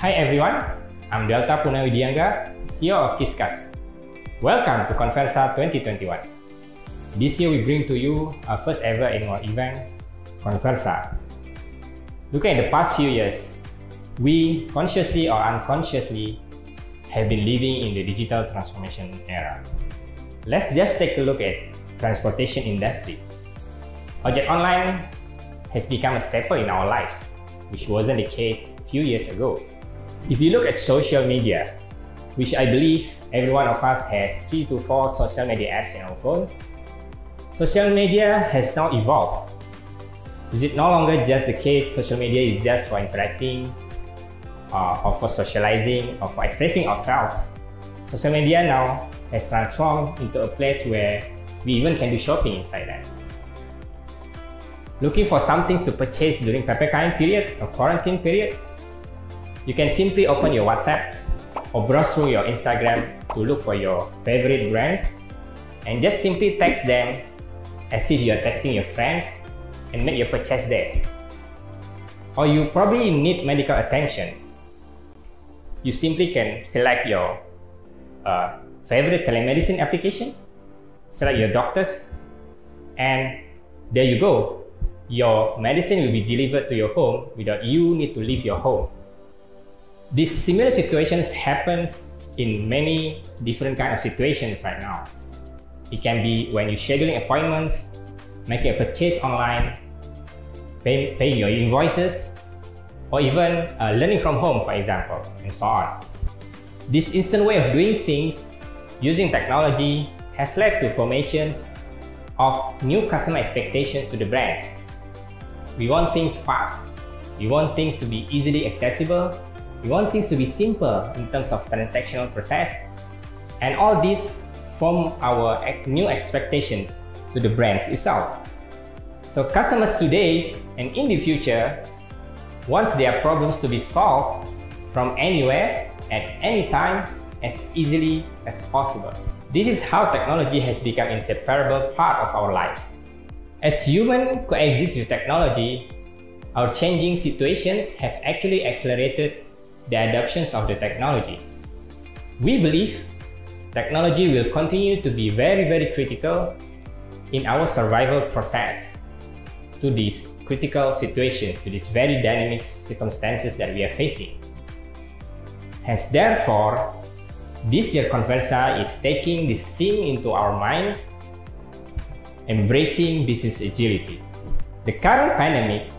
Hi everyone, I'm Purna Widyangga, CEO of Qiscus. Welcome to Conversa 2021. This year we bring to you our first ever annual event, Conversa. Looking at the past few years, we consciously or unconsciously have been living in the digital transformation era. Let's just take a look at transportation industry. Ojek online has become a staple in our lives, which wasn't the case a few years ago. If you look at social media, which I believe every one of us has 3 to 4 social media apps in our phone, social media has now evolved. Is it no longer just the case social media is just for interacting or for socializing or for expressing ourselves? Social media now has transformed into a place where we even can do shopping inside that. Looking for some things to purchase during PPKM period or quarantine period, you can simply open your WhatsApp or browse through your Instagram to look for your favorite brands and just simply text them as if you are texting your friends and make your purchase there. Or you probably need medical attention. You simply can select your favorite telemedicine applications, select your doctors, and there you go. Your medicine will be delivered to your home without you need to leave your home. These similar situations happens in many different kind of situations right now. It can be when you're scheduling appointments, making a purchase online, paying your invoices, or even learning from home, for example, and so on. This instant way of doing things using technology has led to formations of new customer expectations to the brands. We want things fast. We want things to be easily accessible. We want things to be simple in terms of transactional process. And all these form our new expectations to the brands itself. So customers today and in the future want their problems to be solved from anywhere, at any time, as easily as possible. This is how technology has become an inseparable part of our lives. As humans coexist with technology, our changing situations have actually accelerated the adoptions of the technology. We believe technology will continue to be very critical in our survival process to these critical situations, to these very dynamic circumstances that we are facing. Hence, therefore, this year Conversa is taking this theme into our mind, embracing business agility. The current pandemic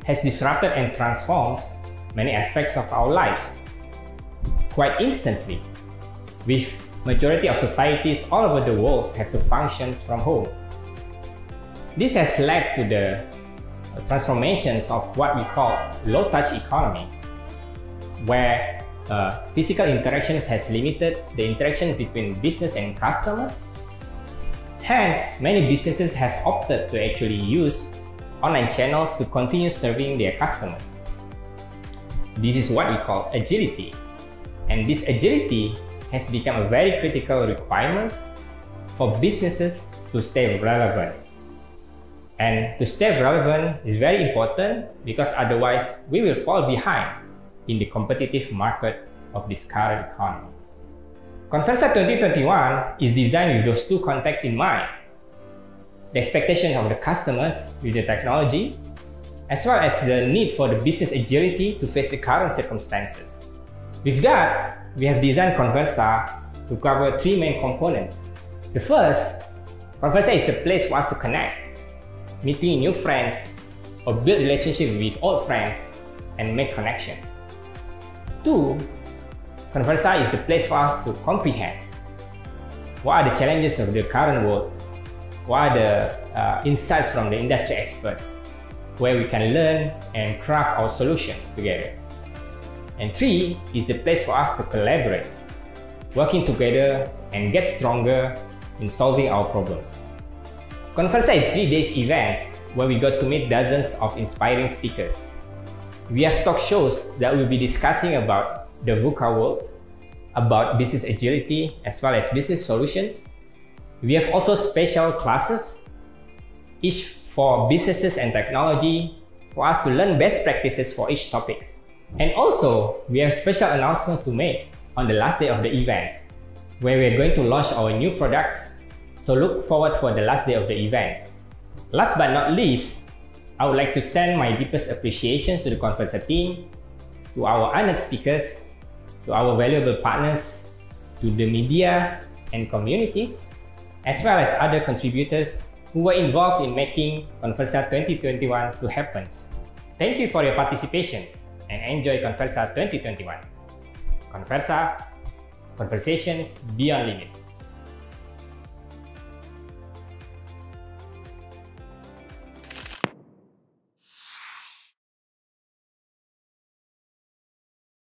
has disrupted and transforms many aspects of our lives quite instantly, with majority of societies all over the world have to function from home. This has led to the transformations of what we call low-touch economy, where physical interactions has limited the interaction between business and customers. Hence, many businesses have opted to actually use online channels to continue serving their customers. This is what we call agility. And this agility has become a very critical requirement for businesses to stay relevant. And to stay relevant is very important because otherwise we will fall behind in the competitive market of this current economy. Conversa 2021 is designed with those two contexts in mind: the expectation of the customers with the technology, as well as the need for the business agility to face the current circumstances. With that, we have designed Conversa to cover 3 main components. The first, Conversa is a place for us to connect, meeting new friends, or build relationships with old friends and make connections. 2, Conversa is the place for us to comprehend what are the challenges of the current world, what are the insights from the industry experts, where we can learn and craft our solutions together. And 3 is the place for us to collaborate, working together and get stronger in solving our problems. Conversa is 3 days events where we got to meet dozens of inspiring speakers. We have talk shows that will be discussing about the VUCA world, about business agility as well as business solutions. We have also special classes, each for businesses and technology, for us to learn best practices for each topic. And also, we have special announcements to make on the last day of the event, where we are going to launch our new products, so look forward for the last day of the event. Last but not least, I would like to send my deepest appreciations to the Conversa team, to our honored speakers, to our valuable partners, to the media and communities, as well as other contributors who were involved in making Conversa 2021 to happen. Thank you for your participation and enjoy Conversa 2021. Conversa, conversations beyond limits.